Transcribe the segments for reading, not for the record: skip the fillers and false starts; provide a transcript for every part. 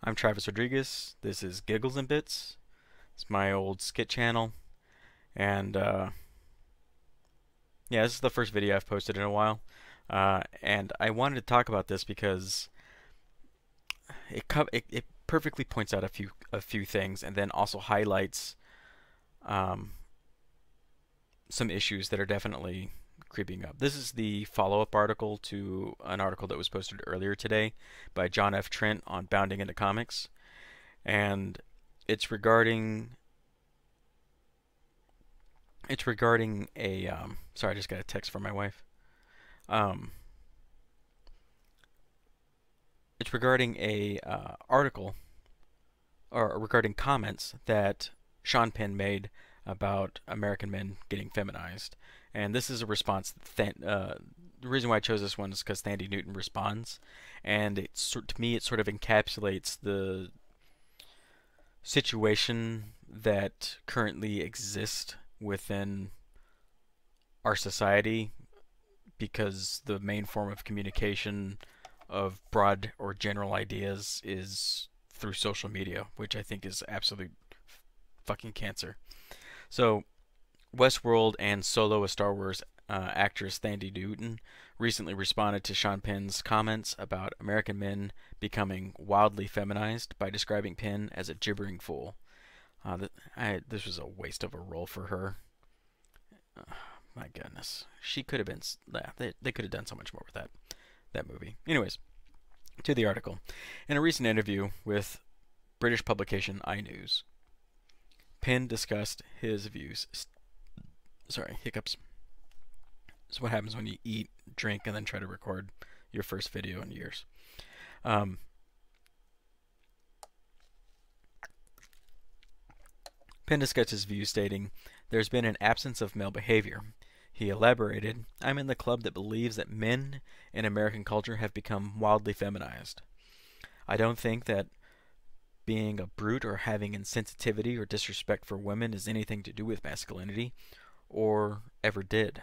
I'm Travis Rodriguez. This is Giggles and Bits. It's my old skit channel, and yeah, this is the first video I've posted in a while. And I wanted to talk about this because it perfectly points out a few things, and then also highlights um, some issues that are definitely creeping up. This is the follow-up article to an article that was posted earlier today by John F. Trent on Bounding into Comics, and it's regarding It's regarding a sorry, I just got a text from my wife. Um, it's regarding a article or regarding comments that Sean Penn made about American men getting feminized, and this is a response. The reason why I chose this one is because Thandiwe Newton responds, and to me it sort of encapsulates the situation that currently exists within our society, because the main form of communication of broad or general ideas is through social media, which I think is absolute fucking cancer. So, Westworld and Solo, a Star Wars actress, Thandiwe Newton, recently responded to Sean Penn's comments about American men becoming wildly feminized by describing Penn as a gibbering fool. This was a waste of a role for her. My goodness, she could have been. They could have done so much more with that movie. Anyways, to the article. In a recent interview with British publication iNews, Penn discussed his views. Sorry, hiccups. It's what happens when you eat, drink, and then try to record your first video in years. Um, Penn discussed his views, stating, "There's been an absence of male behavior." He elaborated, "I'm in the club that believes that men in American culture have become wildly feminized. I don't think that being a brute or having insensitivity or disrespect for women is anything to do with masculinity, or ever did.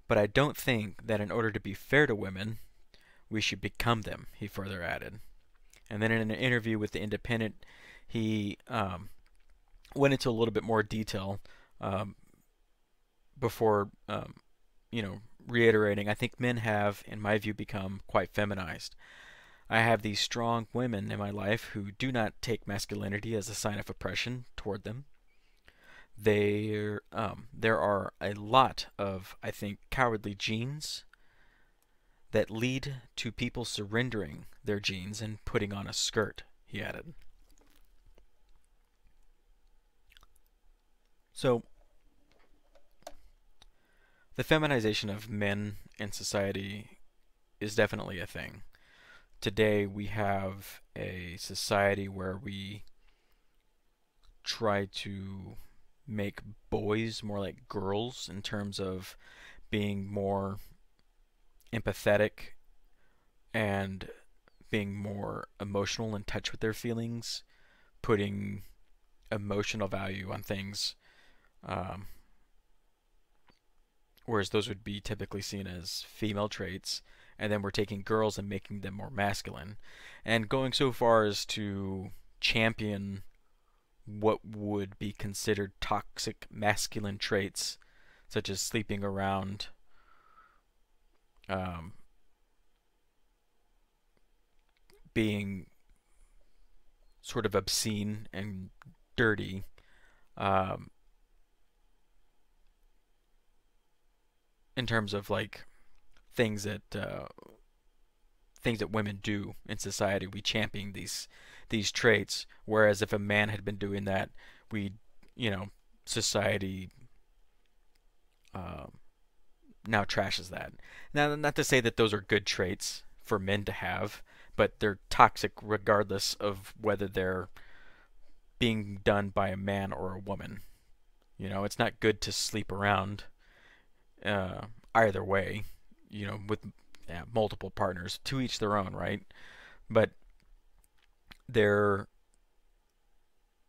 But I don't think that in order to be fair to women, we should become them," he further added. And then in an interview with The Independent, he went into a little bit more detail um, before, reiterating, "I think men have, in my view, become quite feminized. I have these strong women in my life who do not take masculinity as a sign of oppression toward them. There are a lot of, I think, cowardly genes that lead to people surrendering their genes and putting on a skirt," he added. So, the feminization of men in society is definitely a thing. Today we have a society where we try to make boys more like girls in terms of being more empathetic and being more emotional, in touch with their feelings, putting emotional value on things, um, whereas those would be typically seen as female traits. And then we're taking girls and making them more masculine, and going so far as to champion what would be considered toxic masculine traits, such as sleeping around, um, being sort of obscene and dirty, um, in terms of like things that uh, things that women do in society. We champion these traits, whereas if a man had been doing that, we, society uh, now trashes that. Now, not to say that those are good traits for men to have, but they're toxic regardless of whether they're being done by a man or a woman. It's not good to sleep around, uh, either way, with, yeah, multiple partners, to each their own, right? But there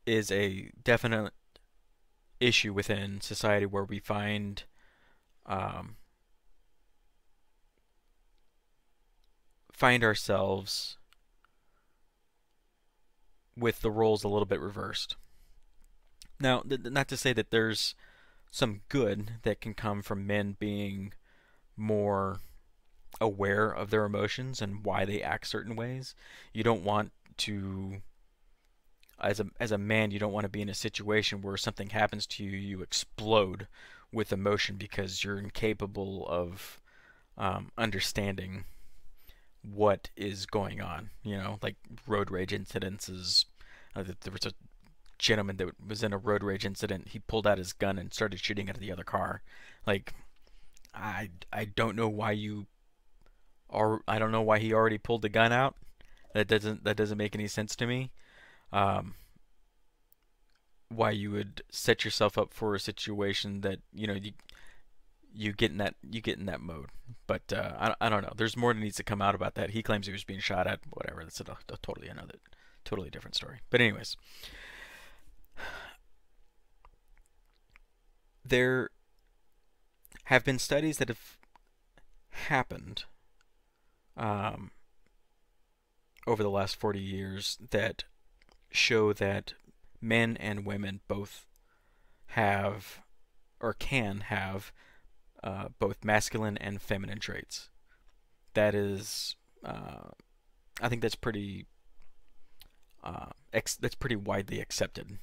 is a definite issue within society where we um, find ourselves with the roles a little bit reversed. Now, not to say that there's some good that can come from men being more aware of their emotions and why they act certain ways. You don't want to, as a man, you don't want to be in a situation where something happens to you, you explode with emotion because you're incapable of understanding what is going on. You know, like road rage incidences. There was a gentleman that was in a road rage incident. He pulled out his gun and started shooting at the other car. Like, I don't know why you or I don't know why he already pulled the gun out. That doesn't make any sense to me. Um, why you would set yourself up for a situation that you get in that mode. But I don't know. There's more that needs to come out about that. He claims he was being shot at. Whatever. That's totally different story. But anyways, there have been studies that have happened um, over the last 40 years that show that men and women both have or can have both masculine and feminine traits. That is, I think that's pretty widely accepted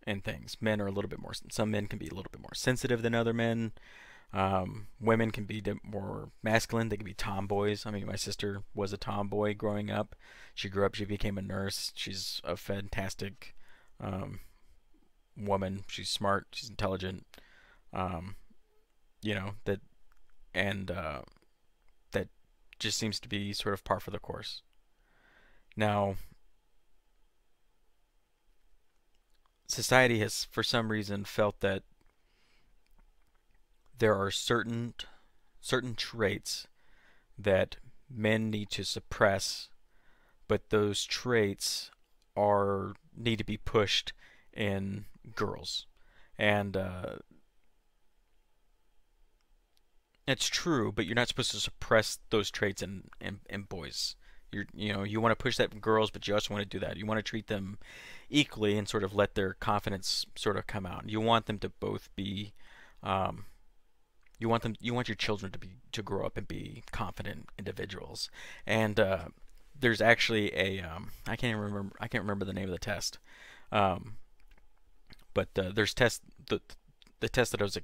in things. Men are a little bit more. Some men can be a little bit more sensitive than other men. Women can be more masculine. They can be tomboys. I mean, my sister was a tomboy growing up. She grew up. She became a nurse. She's a fantastic um, woman. She's smart. She's intelligent. Um, that and that just seems to be sort of par for the course. Now, society has, for some reason, felt that there are certain traits that men need to suppress, but those traits are need to be pushed in girls, and it's true. But you're not supposed to suppress those traits in boys. You want to push that in girls, but you also want to do that. You want to treat them equally and sort of let their confidence sort of come out. You want them to both be um, you want your children to grow up and be confident individuals. And there's actually a I can't remember the name of the test. Um, but there's the test that I was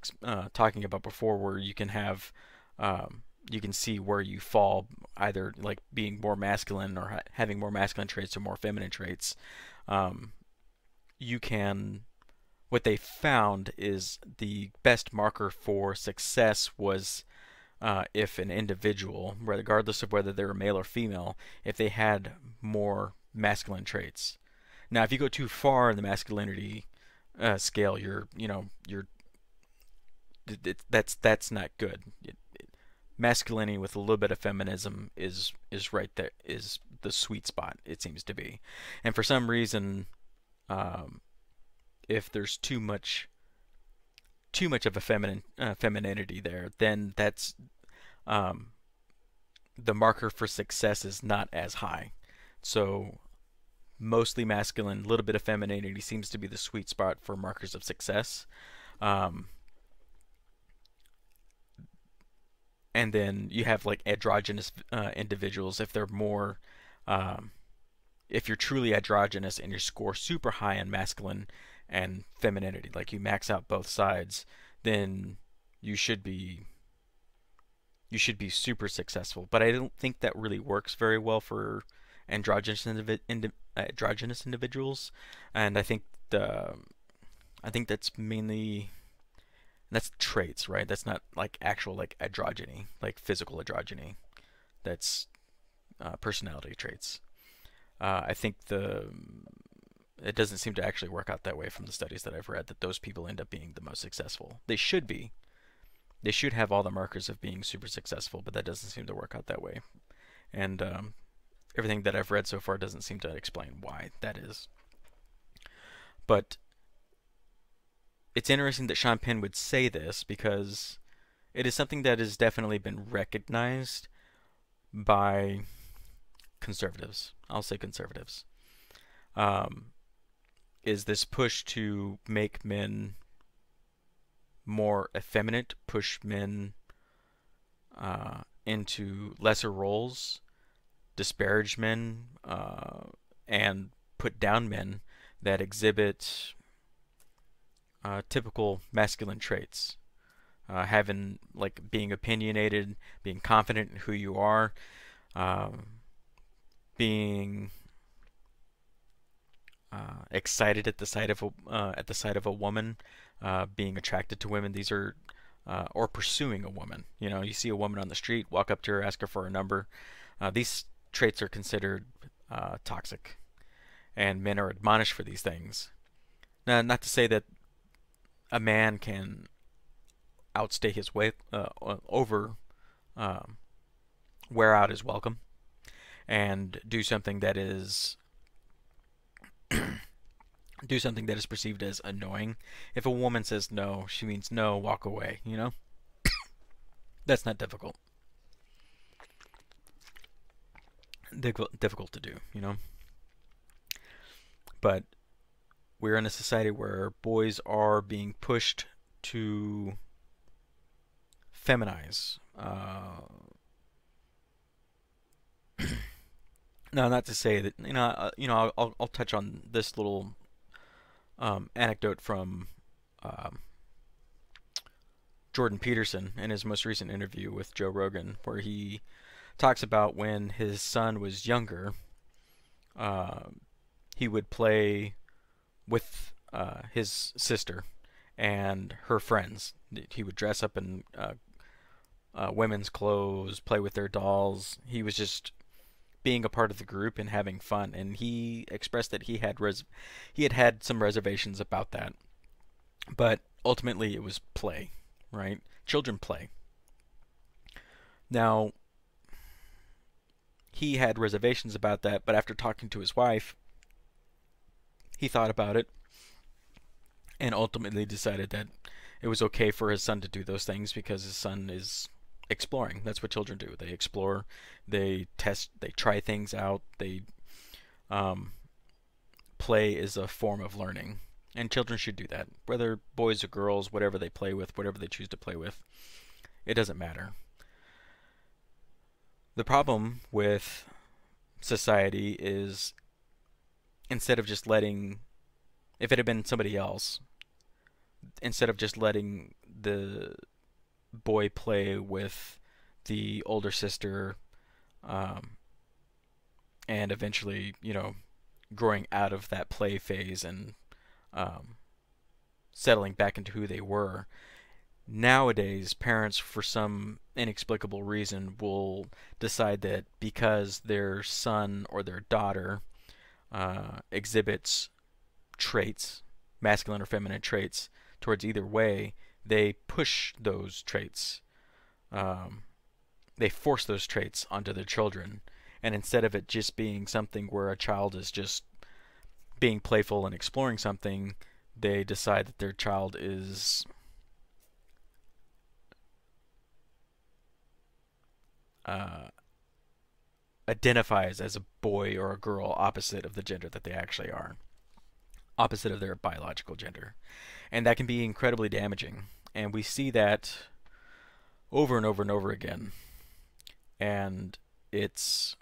talking about before, where you can see where you fall, either like being more masculine or having more masculine traits or more feminine traits. Um, you can What they found is the best marker for success was if an individual, regardless of whether they were male or female, if they had more masculine traits. Now, if you go too far in the masculinity scale, that's not good. Masculinity with a little bit of feminism is right there, is the sweet spot, it seems to be. And for some reason, um, if there's too much of a femininity there, then that's um, the marker for success is not as high. So mostly masculine, a little bit of femininity seems to be the sweet spot for markers of success. Um, and then you have like androgynous individuals. If they're more, um, if you're truly androgynous and you score super high on masculine and femininity, like you max out both sides, then you should be you should be super successful. But I don't think that really works very well for androgynous individuals, and I think that's traits, right? That's not like actual like androgyny, like physical androgyny. That's personality traits. I think the it doesn't seem to actually work out that way from the studies that I've read, that those people end up being the most successful. They should be. They should have all the markers of being super successful, but that doesn't seem to work out that way. And everything that I've read so far doesn't seem to explain why that is. But it's interesting that Sean Penn would say this, because it is something that has definitely been recognized by conservatives. I'll say conservatives. um, is this push to make men more effeminate, push men into lesser roles, disparage men, and put down men that exhibit typical masculine traits. Having, like, being opinionated, being confident in who you are, um, being excited at the sight of a woman, being attracted to women. These are or pursuing a woman. You know, you see a woman on the street, walk up to her, ask her for a number. These traits are considered toxic, and men are admonished for these things. Now, not to say that a man can outstay his way, wear out his welcome, and do something that is perceived as annoying. If a woman says no, she means no, walk away, you know? That's not difficult. Difficult to do, you know? But we're in a society where boys are being pushed to feminize. No, not to say that, I'll touch on this little anecdote from Jordan Peterson in his most recent interview with Joe Rogan, where he talks about when his son was younger, he would play with his sister and her friends. He would dress up in women's clothes, play with their dolls. He was just being a part of the group and having fun. And he expressed that he had some reservations about that, but ultimately it was play, right? Children play. Now, he had reservations about that, but after talking to his wife, he thought about it and ultimately decided that it was okay for his son to do those things because his son is exploring. That's what children do. They explore, they test, they try things out, they play is a form of learning. And children should do that. Whether boys or girls, whatever they play with, whatever they choose to play with, it doesn't matter. The problem with society is, instead of just letting, if it had been somebody else, instead of just letting the boy play with the older sister, and eventually, growing out of that play phase and settling back into who they were. Nowadays, parents, for some inexplicable reason, will decide that because their son or their daughter exhibits traits, masculine or feminine traits, towards either way, they push those traits. They force those traits onto their children. And instead of it just being something where a child is just being playful and exploring something, they decide that their child is identifies as a boy or a girl opposite of the gender that they actually are, opposite of their biological gender. And that can be incredibly damaging. And we see that over and over and over again. And it's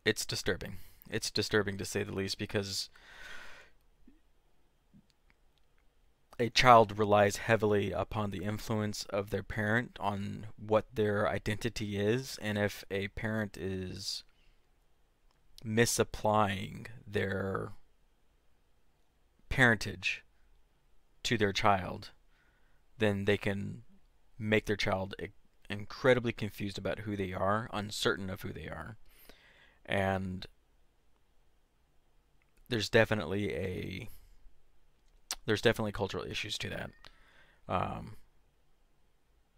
disturbing. It's disturbing, to say the least, because a child relies heavily upon the influence of their parent on what their identity is, and if a parent is misapplying their parentage to their child, then they can make their child incredibly confused about who they are, uncertain of who they are. And there's definitely cultural issues to that.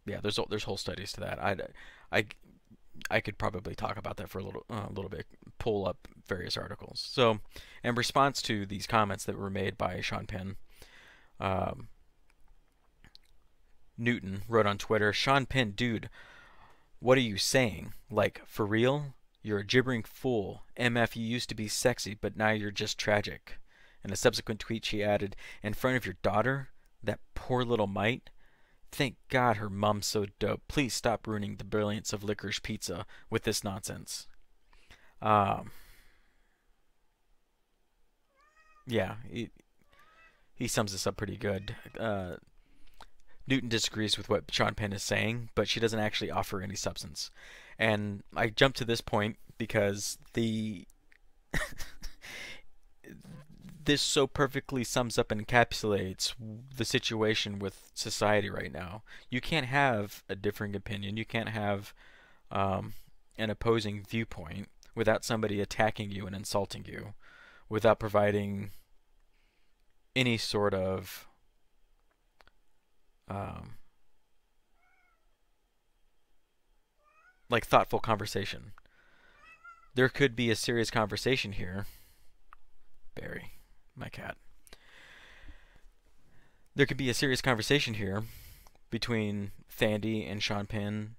Yeah, there's whole studies to that. I could probably talk about that for a little bit. Pull up various articles. So, in response to these comments that were made by Sean Penn, Newton wrote on Twitter, "Sean Penn, dude, What are you saying? Like, for real? You're a gibbering fool. MF, you used to be sexy, but now you're just tragic. In a subsequent tweet, she added, in front of your daughter? That poor little mite? Thank God her mom's so dope. Please stop ruining the brilliance of licorice pizza with this nonsense. Um, yeah, he sums this up pretty good. Newton disagrees with what Sean Penn is saying, but she doesn't actually offer any substance. And I jumped to this point because this so perfectly sums up and encapsulates the situation with society right now. You can't have a differing opinion. You can't have um, an opposing viewpoint without somebody attacking you and insulting you, without providing any sort of um, like thoughtful conversation. There could be a serious conversation here. Barry, my cat. There could be a serious conversation here between Thandy and Sean Penn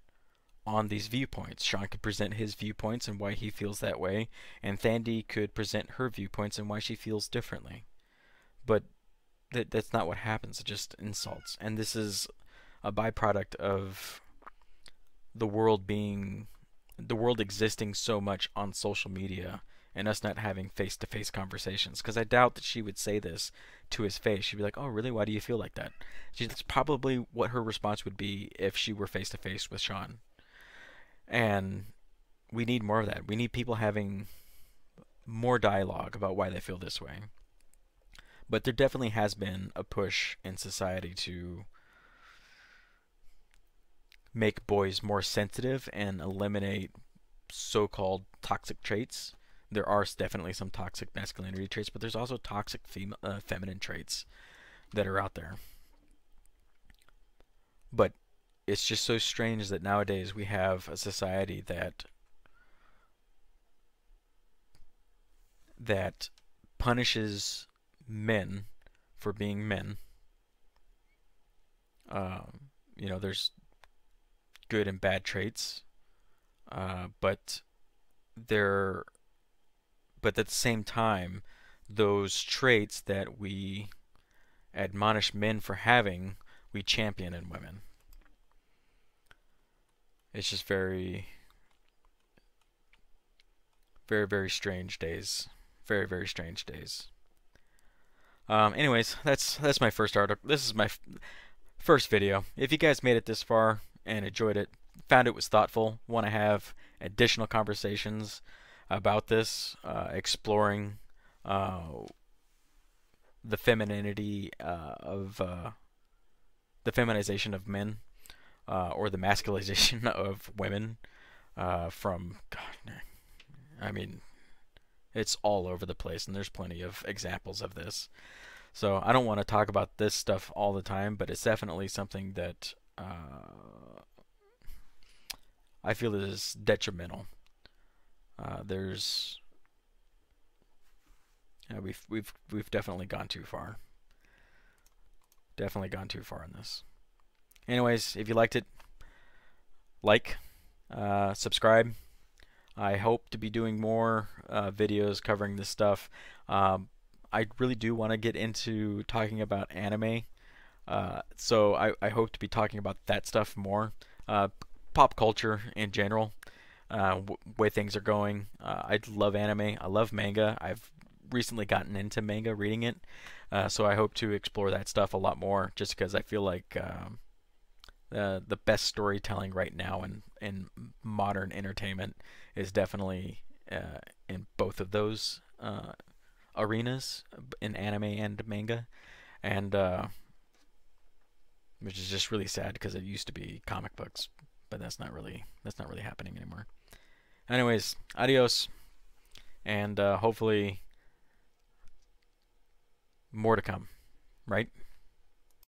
on these viewpoints. Sean could present his viewpoints and why he feels that way, and Thandy could present her viewpoints and why she feels differently. But that's not what happens. It just insults. And this is a byproduct of the world existing so much on social media and us not having face-to-face conversations. Because I doubt that she would say this to his face. She'd be like, oh, really? Why do you feel like that? That's probably what her response would be if she were face-to-face with Sean. And we need more of that. We need people having more dialogue about why they feel this way. But there definitely has been a push in society to make boys more sensitive and eliminate so-called toxic traits. There are definitely some toxic masculinity traits, but there's also toxic feminine traits that are out there. But it's just so strange that nowadays we have a society that punishes men for being men. There's good and bad traits, but at the same time, those traits that we admonish men for having, we champion in women. It's just very, very, very strange days. Very, very strange days. Anyways, that's my first article. This is my first video. If you guys made it this far and enjoyed it, found it was thoughtful, want to have additional conversations about this, exploring the femininity of the feminization of men, or the masculization of women, from God, I mean, it's all over the place, and there's plenty of examples of this. So I don't want to talk about this stuff all the time, but it's definitely something that I feel is detrimental. We've definitely gone too far. Definitely gone too far in this. Anyways, if you liked it, subscribe. I hope to be doing more videos covering this stuff. I really do want to get into talking about anime. So I hope to be talking about that stuff more. Pop culture in general, way things are going. I love anime. I love manga. I've recently gotten into manga, reading it. So I hope to explore that stuff a lot more, just because I feel like the best storytelling right now in modern entertainment is definitely in both of those arenas, in anime and manga, and which is just really sad because it used to be comic books, but that's not really happening anymore. Anyways, adios, and hopefully more to come, right?